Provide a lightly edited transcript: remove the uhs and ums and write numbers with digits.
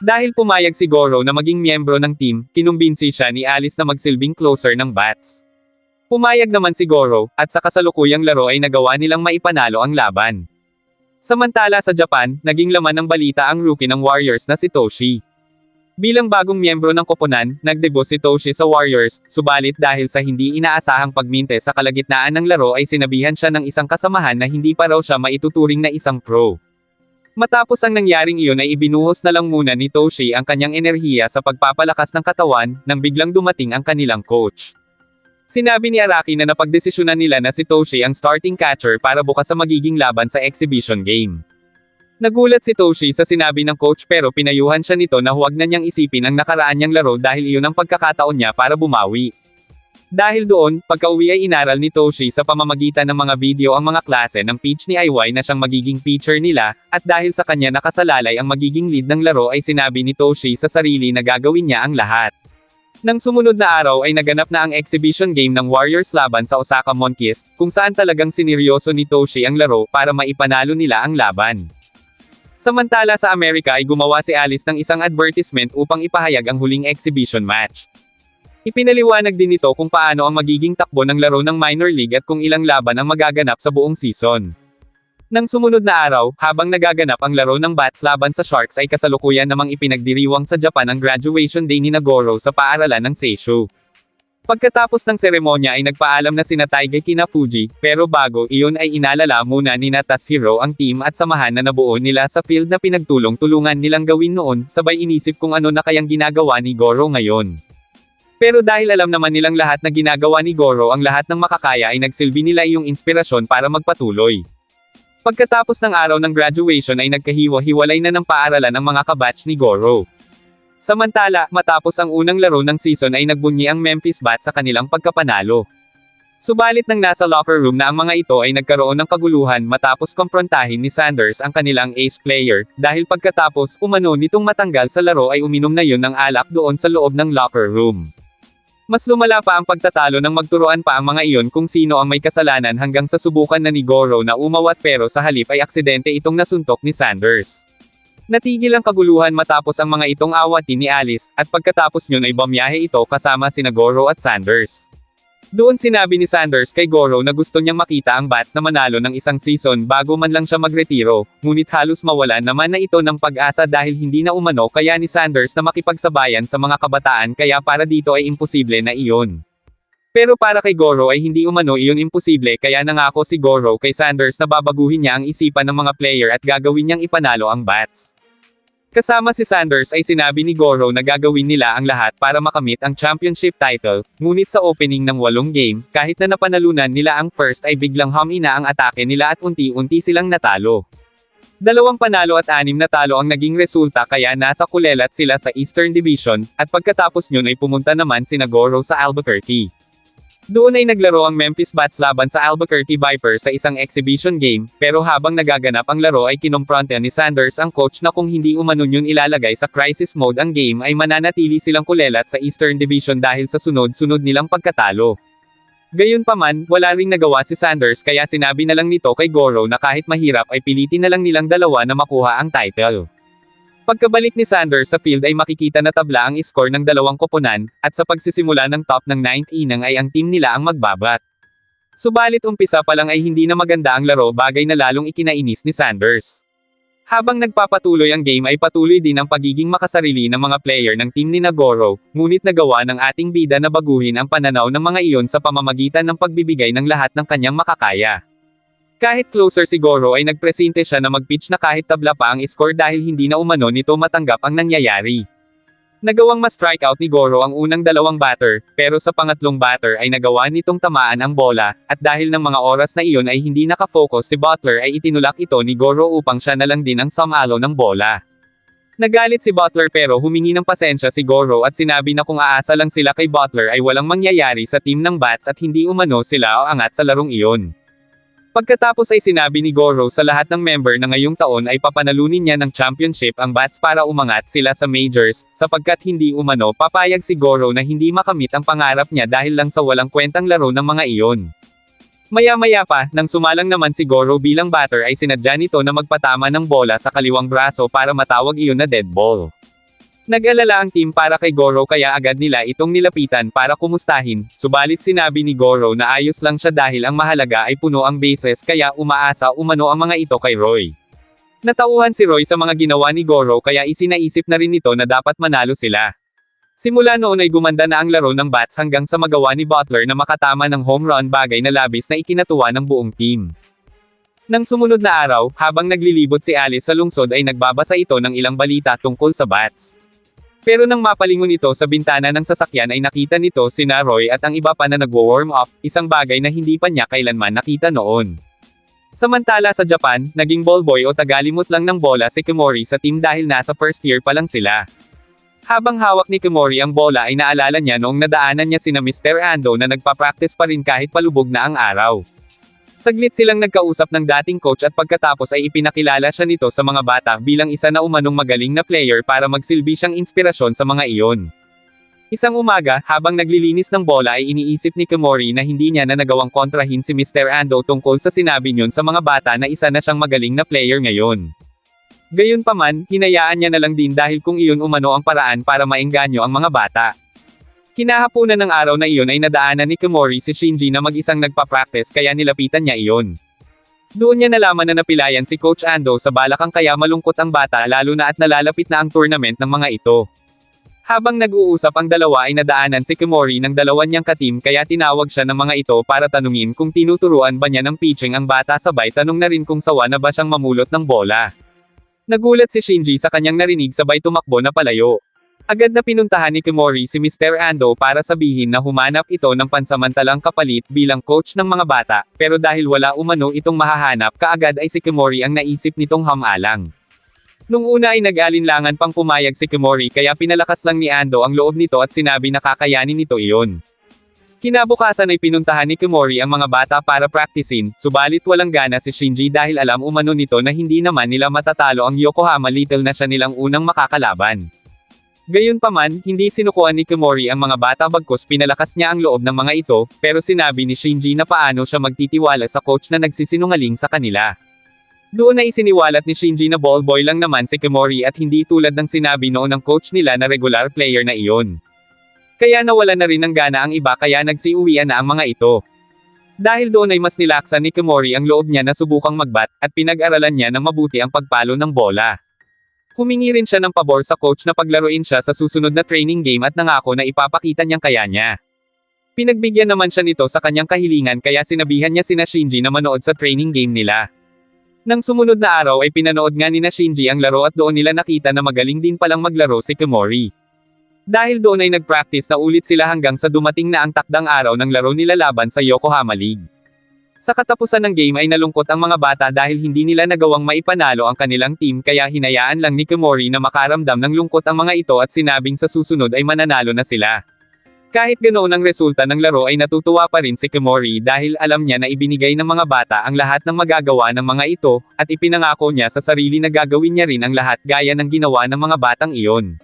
Dahil pumayag si Goro na maging miyembro ng team, kinumbinsi siya ni Alice na magsilbing closer ng bats. Pumayag naman si Goro, at sa kasalukuyang laro ay nagawa nilang maipanalo ang laban. Samantala sa Japan, naging laman ng balita ang rookie ng Warriors na si Toshi. Bilang bagong miyembro ng koponan, nagdebut si Toshi sa Warriors, subalit dahil sa hindi inaasahang pagminte sa kalagitnaan ng laro ay sinabihan siya ng isang kasamahan na hindi pa raw siya maituturing na isang pro. Matapos ang nangyaring iyon ay ibinuhos na lang muna ni Toshi ang kanyang enerhiya sa pagpapalakas ng katawan, nang biglang dumating ang kanilang coach. Sinabi ni Araki na napagdesisyonan nila na si Toshi ang starting catcher para bukas sa magiging laban sa exhibition game. Nagulat si Toshi sa sinabi ng coach pero pinayuhan siya nito na huwag na niyang isipin ang nakaraan niyang laro dahil iyon ang pagkakataon niya para bumawi. Dahil doon, pagka-uwi ay inaral ni Toshi sa pamamagitan ng mga video ang mga klase ng pitch ni IY na siyang magiging pitcher nila, at dahil sa kanya nakasalalay ang magiging lead ng laro ay sinabi ni Toshi sa sarili na gagawin niya ang lahat. Nang sumunod na araw ay naganap na ang exhibition game ng Warriors laban sa Osaka Monkeys, kung saan talagang sineryoso ni Toshi ang laro para maipanalo nila ang laban. Samantala sa Amerika ay gumawa si Alice ng isang advertisement upang ipahayag ang huling exhibition match. Ipinaliwanag din nito kung paano ang magiging takbo ng laro ng minor league at kung ilang laban ang magaganap sa buong season. Nang sumunod na araw, habang nagaganap ang laro ng Bats laban sa Sharks ay kasalukuyan namang ipinagdiriwang sa Japan ang graduation day ni Goro sa paaralan ng Seisho. Pagkatapos ng seremonya ay nagpaalam na sina Taige kina Fuji, pero bago iyon ay inalala muna ni Tashiro ang team at samahan na nabuo nila sa field na pinagtulong-tulungan nilang gawin noon, sabay inisip kung ano na kayang ginagawa ni Goro ngayon. Pero dahil alam naman nilang lahat na ginagawa ni Goro ang lahat ng makakaya ay nagsilbi nila iyong inspirasyon para magpatuloy. Pagkatapos ng araw ng graduation ay nagkahiwa-hiwalay na ng paaralan ang mga kabatch ni Goro. Samantala, matapos ang unang laro ng season ay nagbunyi ang Memphis Bats sa kanilang pagkapanalo. Subalit nang nasa locker room na ang mga ito ay nagkaroon ng kaguluhan matapos komprontahin ni Sanders ang kanilang ace player, dahil pagkatapos umano nitong matanggal sa laro ay uminom na yun ng alak doon sa loob ng locker room. Mas lumala pa ang pagtatalo nang magturuan pa ang mga iyon kung sino ang may kasalanan hanggang sa subukan na ni Goro na umawat pero sa halip ay aksidente itong nasuntok ni Sanders. Natigil ang kaguluhan matapos ang mga itong awatin ni Alice, at pagkatapos nyon ay bumiyahe ito kasama sina Goro at Sanders. Doon sinabi ni Sanders kay Goro na gusto niyang makita ang Bats na manalo ng isang season bago man lang siya magretiro, ngunit halos mawalan naman na ito ng pag-asa dahil hindi na umano kaya ni Sanders na makipagsabayan sa mga kabataan kaya para dito ay imposible na iyon. Pero para kay Goro ay hindi umano iyon imposible kaya nangako si Goro kay Sanders na babaguhin niya ang isipan ng mga player at gagawin niyang ipanalo ang Bats. Kasama si Sanders ay sinabi ni Goro na gagawin nila ang lahat para makamit ang championship title, ngunit sa opening ng 8 game, kahit na napanalunan nila ang first ay biglang humina ang atake nila at unti-unti silang natalo. 2 panalo at 6 na talo ang naging resulta kaya nasa kulelat sila sa Eastern Division, at pagkatapos nyon ay pumunta naman sina Goro sa Albuquerque. Doon ay naglaro ang Memphis Bats laban sa Albuquerque Vipers sa isang exhibition game, pero habang nagaganap ang laro ay kinompronta ni Sanders ang coach na kung hindi umano yun ilalagay sa crisis mode ang game ay mananatili silang kulelat sa Eastern Division dahil sa sunod-sunod nilang pagkatalo. Gayunpaman, wala ring nagawa si Sanders kaya sinabi na lang nito kay Goro na kahit mahirap ay pilitin na lang nilang dalawa na makuha ang title. Pagkabalik ni Sanders sa field ay makikita na tabla ang score ng dalawang koponan, at sa pagsisimula ng top ng 9th inning ay ang team nila ang magbabat. Subalit umpisa pa lang ay hindi na maganda ang laro bagay na lalong ikinainis ni Sanders. Habang nagpapatuloy ang game ay patuloy din ang pagiging makasarili ng mga player ng team ni Goro, ngunit nagawa ng ating bida na baguhin ang pananaw ng mga iyon sa pamamagitan ng pagbibigay ng lahat ng kanyang makakaya. Kahit closer si Goro ay nagpresente siya na mag-pitch na kahit tabla pa ang score dahil hindi na umano nito matanggap ang nangyayari. Nagawang ma-strikeout ni Goro ang unang 2 batter, pero sa pangatlong batter ay nagawa nitong tamaan ang bola, at dahil ng mga oras na iyon ay hindi nakafocus si Butler ay itinulak ito ni Goro upang siya na lang din ang sumalo ng bola. Nagalit si Butler pero humingi ng pasensya si Goro at sinabi na kung aasa lang sila kay Butler ay walang mangyayari sa team ng Bats at hindi umano sila aangat sa larong iyon. Pagkatapos ay sinabi ni Goro sa lahat ng member na ngayong taon ay papanalunin niya ng championship ang Bats para umangat sila sa majors, sapagkat hindi umano papayag si Goro na hindi makamit ang pangarap niya dahil lang sa walang kwentang laro ng mga iyon. Maya-maya pa, nang sumalang naman si Goro bilang batter ay sinadya nito na magpatama ng bola sa kaliwang braso para matawag iyon na dead ball. Nag-alala ang team para kay Goro kaya agad nila itong nilapitan para kumustahin, subalit sinabi ni Goro na ayos lang siya dahil ang mahalaga ay puno ang bases kaya umaasa umano ang mga ito kay Roy. Natauhan si Roy sa mga ginawa ni Goro kaya isinaisip na rin nito na dapat manalo sila. Simula noon ay gumanda na ang laro ng bats hanggang sa magawa ni Butler na makatama ng home run, bagay na labis na ikinatuwa ng buong team. Nang sumunod na araw, habang naglilibot si Alice sa lungsod ay nagbabasa ito ng ilang balita tungkol sa bats. Pero nang mapalingon ito sa bintana ng sasakyan ay nakita nito sina Roy at ang iba pa na nagwo-warm up, isang bagay na hindi pa niya kailanman nakita noon. Samantala sa Japan, naging ballboy o tagalimot lang ng bola si Kimori sa team dahil nasa first year pa lang sila. Habang hawak ni Kimori ang bola ay naalala niya noong nadaanan niya sina Mr. Ando na nagpa-practice pa rin kahit palubog na ang araw. Saglit silang nagkausap ng dating coach at pagkatapos ay ipinakilala siya nito sa mga bata bilang isa na umanong magaling na player para magsilbi siyang inspirasyon sa mga iyon. Isang umaga, habang naglilinis ng bola ay iniisip ni Kimori na hindi niya na nagawang kontrahin si Mr. Ando tungkol sa sinabi niyon sa mga bata na isa na siyang magaling na player ngayon. Gayunpaman, hinayaan niya na lang din dahil kung iyon umano ang paraan para maengganyo ang mga bata. Kinahaponan ng araw na iyon ay nadaanan ni Kimori si Shinji na mag-isang nagpa-practice kaya nilapitan niya iyon. Doon niya nalaman na napilayan si Coach Ando sa balakang kaya malungkot ang bata lalo na at nalalapit na ang tournament ng mga ito. Habang nag-uusap ang dalawa ay nadaanan si Kimori ng dalawa niyang katim kaya tinawag siya ng mga ito para tanungin kung tinuturuan ba niya ng pitching ang bata, sabay tanong na rin kung sawa na ba siyang mamulot ng bola. Nagulat si Shinji sa kanyang narinig sabay tumakbo na palayo. Agad na pinuntahan ni Kimori si Mr. Ando para sabihin na humanap ito ng pansamantalang kapalit bilang coach ng mga bata, pero dahil wala umano itong mahahanap kaagad ay si Kimori ang naisip nitong hamalang. Nung una ay nag-alinlangan pang pumayag si Kimori kaya pinalakas lang ni Ando ang loob nito at sinabi na kakayanin nito iyon. Kinabukasan ay pinuntahan ni Kimori ang mga bata para practicein, subalit walang gana si Shinji dahil alam umano nito na hindi naman nila matatalo ang Yokohama Little na siya nilang unang makakalaban. Gayunpaman, hindi sinukuan ni Kimori ang mga bata bagkus pinalakas niya ang loob ng mga ito, pero sinabi ni Shinji na paano siya magtitiwala sa coach na nagsisinungaling sa kanila. Doon ay isiniwalat ni Shinji na ballboy lang naman si Kimori at hindi tulad ng sinabi noon ng coach nila na regular player na iyon. Kaya nawala na rin ng gana ang iba kaya nagsiuwian na ang mga ito. Dahil doon ay mas nilaksan ni Kimori ang loob niya na subukang magbat, at pinag-aralan niya ng mabuti ang pagpalo ng bola. Humingi rin siya ng pabor sa coach na paglaruin siya sa susunod na training game at nangako na ipapakita niyang kaya niya. Pinagbigyan naman siya nito sa kanyang kahilingan kaya sinabihan niya sina Shinji na manood sa training game nila. Nang sumunod na araw ay pinanood nga nina Shinji ang laro at doon nila nakita na magaling din palang maglaro si Kimori. Dahil doon ay nag-practice na ulit sila hanggang sa dumating na ang takdang araw ng laro nila laban sa Yokohama League. Sa katapusan ng game ay nalungkot ang mga bata dahil hindi nila nagawang maipanalo ang kanilang team kaya hinayaan lang ni Kimori na makaramdam ng lungkot ang mga ito at sinabing sa susunod ay mananalo na sila. Kahit ganoon ang resulta ng laro ay natutuwa pa rin si Kimori dahil alam niya na ibinigay ng mga bata ang lahat ng magagawa ng mga ito, at ipinangako niya sa sarili na gagawin niya rin ang lahat gaya ng ginawa ng mga batang iyon.